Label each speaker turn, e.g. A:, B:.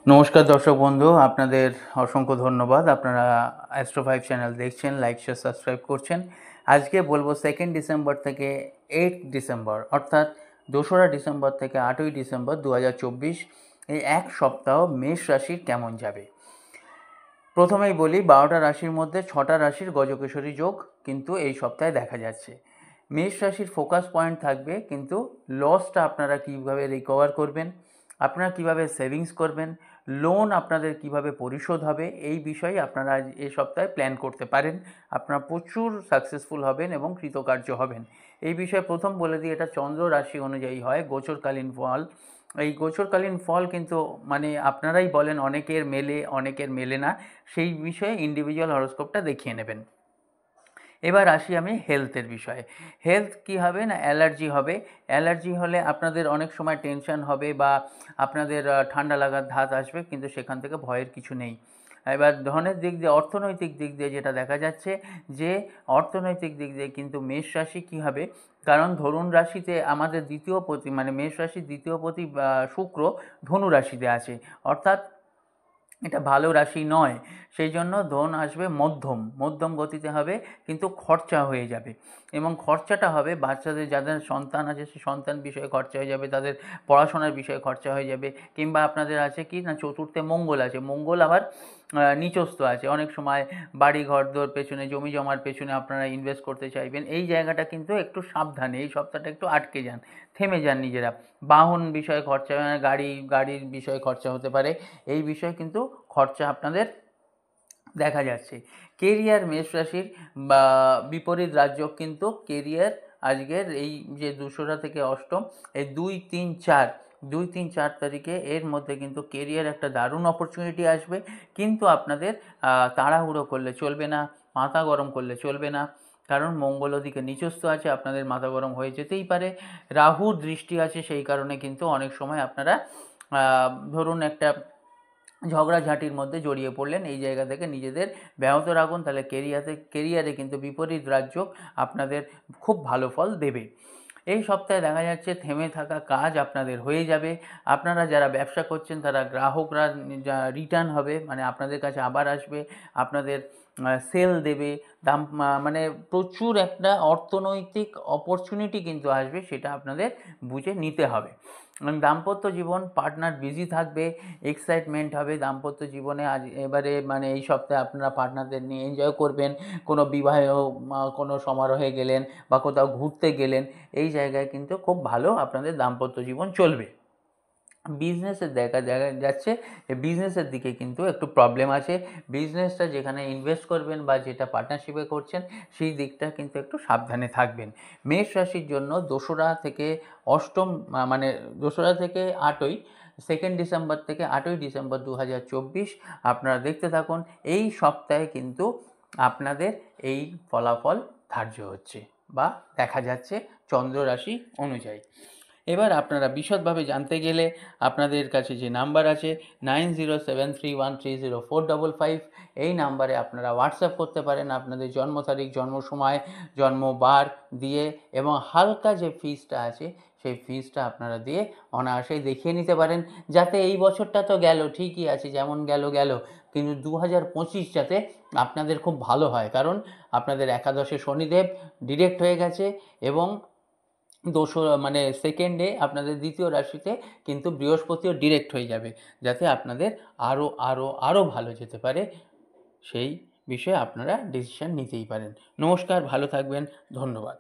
A: নমস্কার দর্শক বন্ধু, আপনাদের অসংখ্য ধন্যবাদ। আপনারা অ্যাস্ট্রো 5 চ্যানেল দেখছেন, লাইক শেয়ার সাবস্ক্রাইব করছেন। আজকে বলবো 2 ডিসেম্বর থেকে 8 ডিসেম্বর অর্থাৎ 2রা ডিসেম্বর থেকে 8ই ডিসেম্বর 2024 এই এক সপ্তাহ মেষ রাশির কেমন যাবে। প্রথমেই বলি, 12টা রাশির মধ্যে 6টা রাশির গজকেশরী যোগ কিন্তু এই সপ্তাহে দেখা যাচ্ছে। মেষ রাশির ফোকাস পয়েন্ট থাকবে, কিন্তু লসটা আপনারা কীভাবে রিকভার করবেন, আপনারা কিভাবে সেভিংস করবেন, লোন আপনাদের কিভাবে পরিশোধ হবে, এই বিষয়ে আপনারা এই সপ্তাহে প্ল্যান করতে পারেন। আপনারা প্রচুর সাকসেসফুল হবেন এবং কৃতকার্য হবেন। এই বিষয়ে প্রথম বলে দিই, এটা চন্দ্র রাশি অনুযায়ী হয় গোচরকালীন ফল। এই গোচরকালীন ফল কিন্তু আপনারাই বলেন অনেকের মেলে অনেকের মেলে না, সেই বিষয়ে ইন্ডিভিজুয়াল হরোস্কোপটা দেখিয়ে নেবেন। এবার আসি আমি হেলথের বিষয়ে। হেলথ কী হবে না, অ্যালার্জি হবে। অ্যালার্জি হলে আপনাদের অনেক সময় টেনশন হবে বা আপনাদের ঠান্ডা লাগার ধাত আসবে, কিন্তু সেখান থেকে ভয়ের কিছু নেই। এবার ধনের দিক দিয়ে, অর্থনৈতিক দিক দিয়ে যেটা দেখা যাচ্ছে যে অর্থনৈতিক দিক দিয়ে কিন্তু মেষ রাশি কী হবে, কারণ ধনুর রাশিতে আমাদের দ্বিতীয় পতি মেষ রাশির দ্বিতীয় পতি শুক্র ধনু রাশিতে আছে, অর্থাৎ এটা ভালো রাশি নয়। সেই জন্য ধন আসবে মধ্যম গতিতে হবে, কিন্তু খরচা হয়ে যাবে। এবং খরচাটা হবে বাচ্চাদের, যাদের সন্তান আছে সে সন্তান বিষয়ে খরচা হয়ে যাবে, তাদের পড়াশোনার বিষয়ে খরচা হয়ে যাবে। কিংবা আপনাদের আছে কি না, চতুর্থে মঙ্গল আছে, মঙ্গল আবার নিচস্থ আছে। অনেক সময় বাড়ি ঘরদোর পেছনে, জমি জমার পেছনে আপনারা ইনভেস্ট করতে চাইবেন, এই জায়গাটা কিন্তু একটু সাবধানে, এই সপ্তাহটা একটু আটকে যান, থেমে যান নিজেরা। বাহন বিষয়ে খরচা, গাড়ির বিষয়ে খরচা হতে পারে, এই বিষয়ে কিন্তু খরচা আপনাদের দেখা যাচ্ছে। কেরিয়ার, মেষ রাশির বা বিপরীত রাজ্য কিন্তু কেরিয়ার আজকের এই যে 2রা থেকে 8ম, এই 2, 3, 4 তারিখে এর মধ্যে কিন্তু কেরিয়ার একটা দারুণ অপরচুনিটি আসবে। কিন্তু আপনাদের তাড়াহুড়ো করলে চলবে না, মাথা গরম করলে চলবে না, কারণ মঙ্গল ওদিকে নিচস্থ আছে, আপনাদের মাথা গরম হয়ে যেতেই পারে। রাহুর দৃষ্টি আছে, সেই কারণে কিন্তু অনেক সময় আপনারা ধরুন একটা ঝগড়াঝাঁটির মধ্যে জড়িয়ে পড়লেন, এই জায়গা থেকে নিজেদের ব্যাহত রাখুন, তাহলে কেরিয়ারে কিন্তু বিপরীত রাজ্য আপনাদের খুব ভালো ফল দেবে। এই সপ্তাহে দেখা যাচ্ছে থেমে থাকা কাজ আপনাদের হয়ে যাবে। আপনারা যারা ব্যবসা করছেন তারা গ্রাহকরা রিটার্ন হবে, আপনাদের কাছে আবার আসবে, আপনাদের সেল দেবে, দাম প্রচুর একটা অর্থনৈতিক অপরচুনিটি কিন্তু আসবে, সেটা আপনাদের বুঝে নিতে হবে। দাম্পত্য জীবন, পার্টনার বিজি থাকবে, এক্সাইটমেন্ট হবে দাম্পত্য জীবনে। এবারে এই সপ্তাহে আপনারা পার্টনারদের নিয়ে এনজয় করবেন। কোনো বিবাহে, কোনো সমারোহে গেলেন বা কোথাও ঘুরতে গেলেন, এই জায়গায় কিন্তু খুব ভালো আপনাদের দাম্পত্য জীবন চলবে। বিজনেসের দেখা যাচ্ছে, বিজনেসের দিকে কিন্তু একটু প্রবলেম আছে। বিজনেসটা যেখানে ইনভেস্ট করবেন বা যেটা পার্টনারশিপে করছেন, সেই দিকটা কিন্তু একটু সাবধানে থাকবেন। মেষ রাশির জন্য 2রা থেকে 8ম, 2রা থেকে 8ই, 2 ডিসেম্বর থেকে 8ই ডিসেম্বর 2024 আপনারা দেখতে থাকুন। এই সপ্তাহে কিন্তু আপনাদের এই ফলাফল ধার্য হচ্ছে বা দেখা যাচ্ছে চন্দ্র রাশি অনুযায়ী। এবার আপনারা বিশদভাবে জানতে গেলে আপনাদের কাছে যে নাম্বার আছে 9073130455, এই নাম্বারে আপনারা হোয়াটসঅ্যাপ করতে পারেন আপনাদের জন্ম তারিখ, জন্ম সময়, জন্মবার দিয়ে, এবং হালকা যে ফিজটা আছে সেই ফিজটা আপনারা দিয়ে অনায়াসেই দেখিয়ে নিতে পারেন, যাতে এই বছরটা তো গেল ঠিকই আছে, যেমন গেল, কিন্তু 2025 যাতে আপনাদের খুব ভালো হয়, কারণ আপনাদের একাদশে শনিদেব ডিরেক্ট হয়ে গেছে, এবং সেকেন্ডে আপনাদের দ্বিতীয় রাশিতে কিন্তু বৃহস্পতিও ডিরেক্ট হয়ে যাবে, যাতে আপনাদের আরও ভালো যেতে পারে, সেই বিষয়ে আপনারা ডিসিশন নিতেই পারেন। নমস্কার, ভালো থাকবেন, ধন্যবাদ।